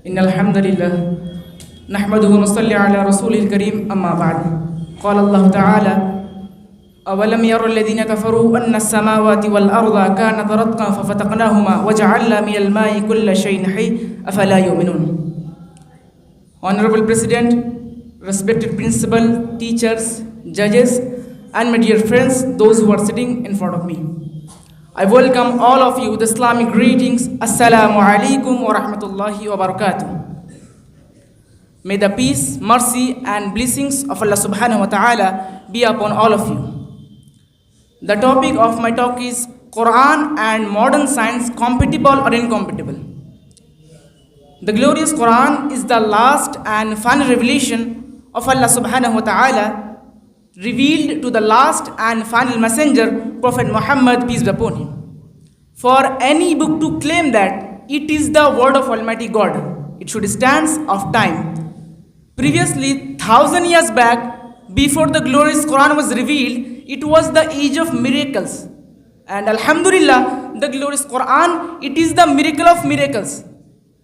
إن الحمد لله نحمده ونصلي على رسوله الكريم أما بعد قال الله تعالى أولم ير الذين كفروا أن السماوات والأرض كانت رتقا ففتقناهما وجعلنا من الماء كل شيء حي أفلا يؤمنون. Honorable President, respected principal, teachers, judges, and my dear friends, those who are sitting in front of me, I welcome all of you with Islamic greetings. Assalamu alaikum wa rahmatullahi wa barakatuh. May the peace, mercy, and blessings of Allah subhanahu wa ta'ala be upon all of you. The topic of my talk is Quran and modern science, compatible or incompatible. The glorious Quran is the last and final revelation of Allah subhanahu wa ta'ala, revealed to the last and final messenger, Prophet Muhammad, peace be upon him. For any book to claim that it is the word of Almighty God, it should stand of time. Previously, 1,000 years back, before the glorious Quran was revealed, it was the age of miracles. And Alhamdulillah, the glorious Quran, it is the miracle of miracles.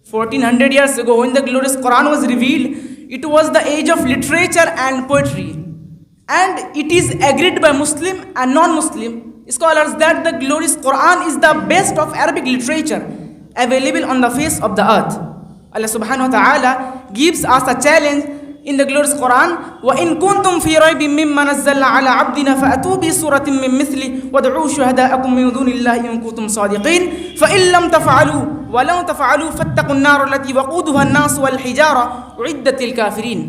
1400 years ago, when the glorious Quran was revealed, it was the age of literature and poetry. And it is agreed by Muslim and non-Muslim scholars that the glorious Quran is the best of Arabic literature available on the face of the earth. Allah subhanahu wa ta'ala gives us a challenge in the glorious Quran. وَإِن كُنْتُمْ فِي رَيْبٍ مِّمَّا نَزَّلْنَا عَلَىٰ عَبْدِنَا فَأْتُوا بِسُورَةٍ مِّن مِّثْلِهِ وَادْعُوا شُهَدَاءَكُم مِّن دُونِ اللَّهِ إِن كُنتُمْ صَادِقِينَ فَإِن لَّمْ تَفْعَلُوا وَلَن تَفْعَلُوا فَاتَّقُوا النَّارَ الَّتِي وَقُودُهَا النَّاسُ وَالْحِجَارَةُ أُعِدَّتْ لِلْكَافِرِينَ.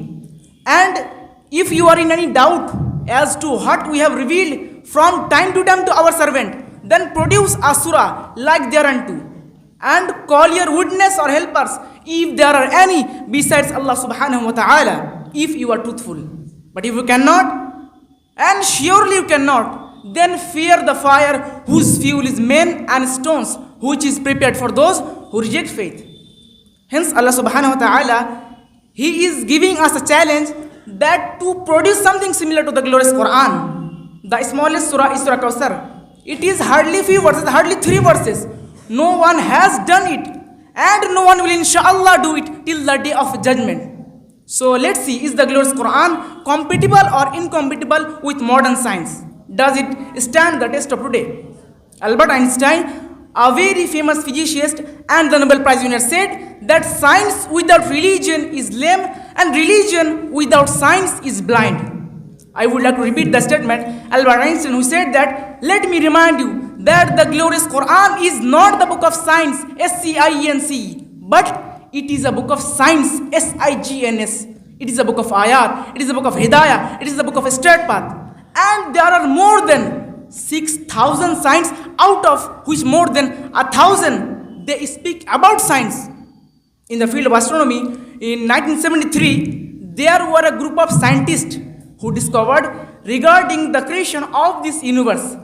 And if you are in any doubt as to what we have revealed from time to time to our servant, then produce a surah like thereunto, and call your witness or helpers if there are any besides Allah subhanahu wa ta'ala, if you are truthful. But if you cannot, and surely you cannot, then fear the fire whose fuel is men and stones, which is prepared for those who reject faith. Hence Allah subhanahu wa ta'ala, He is giving us a challenge that to produce something similar to the glorious Quran. The smallest surah is Surah Kawthar. It is hardly few verses, hardly 3 verses. No one has done it, and no one will inshallah do it till the day of judgment. So let's see, is the glorious Quran compatible or incompatible with modern science? Does it stand the test of today? Albert Einstein, a very famous physicist and the Nobel Prize winner, said that science without religion is lame and religion without science is blind. I would like to repeat the statement. Albert Einstein, who said that, let me remind you that the glorious Quran is not the book of science, S-C-I-E-N-C, but it is a book of science, S-I-G-N-S. It is a book of ayat, it is a book of hidayah, it is a book of straight path. And there are more than 6,000 signs, out of which more than 1,000 they speak about science. In the field of astronomy, in 1973, there were a group of scientists who discovered regarding the creation of this universe,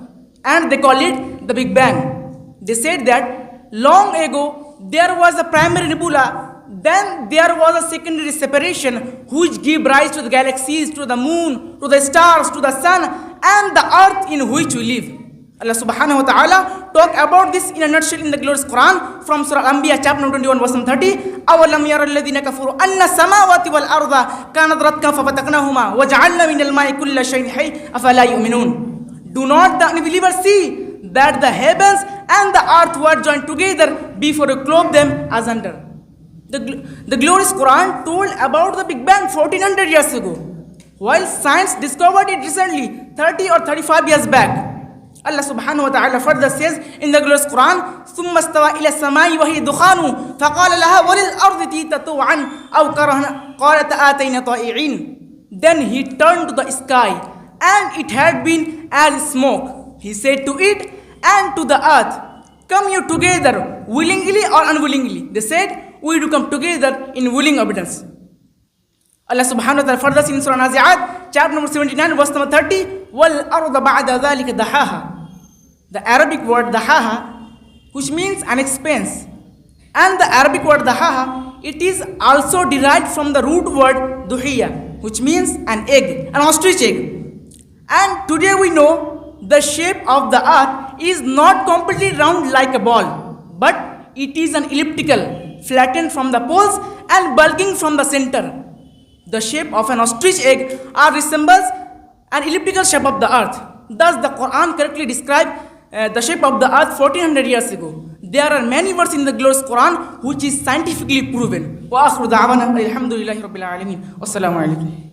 and they call it the Big Bang. They said that long ago there was a primary nebula, then there was a secondary separation which gave rise to the galaxies, to the moon, to the stars, to the sun, and the earth in which we live. Allah subhanahu wa ta'ala talk about this in a nutshell in the glorious Quran from Surah Al-Anbiya chapter number 21 verse 30. أَوَلَمْ يَرَ الَّذِينَ كَفَرُوا أَنَّ السَّمَاوَاتِ وَالْأَرْضَ كَانَتْ رَتْقًا فَفَتَقْنَاهُمَا وَجَعَلْنَا مِنَ الْمَاءِ كُلَّ شَيْءٍ حَيٍّ أَفَلَا يُؤْمِنُونَ. Do not the unbelievers see that the heavens and the earth were joined together before you clothe them asunder? The glorious Quran told about the Big Bang 1400 years ago, while science discovered it recently, 30 or 35 years back. Allah subhanahu wa ta'ala further says in the glorious Quran, ثُمَّ اسْتَوَى إِلَى السَّمَاءِ وَهِيَ دُخَانٌ فَقَالَ لَهَا وَلِلْأَرْضِ ائْتِيَا طَوْعًا أَوْ كَرْهًا قَالَتَا آتَيْنَا طَائِعِينَ. Then he turned to the sky, and it had been as smoke. He said to it and to the earth, come you together, willingly or unwillingly. They said, we do come together in willing obedience. Allah subhanahu wa ta'ala further in Surah Nazi'at, chapter number 79, verse number 30, وَالْأَرْضَ بَعْدَ ذَلِكَ دَحَاهَا. The Arabic word dahaha, which means an expanse, and the Arabic word dahaha, it is also derived from the root word duhiya, which means an egg, an ostrich egg. And today we know the shape of the earth is not completely round like a ball, but it is an elliptical, flattened from the poles and bulging from the center. The shape of an ostrich egg resembles an elliptical shape of the earth. Thus, the Quran correctly described the shape of the earth 1400 years ago. There are many verses in the glorious Quran which is scientifically proven. Wa akhiru da'wana alhamdulillahi rabbil alamin. Wassalamu alaikum.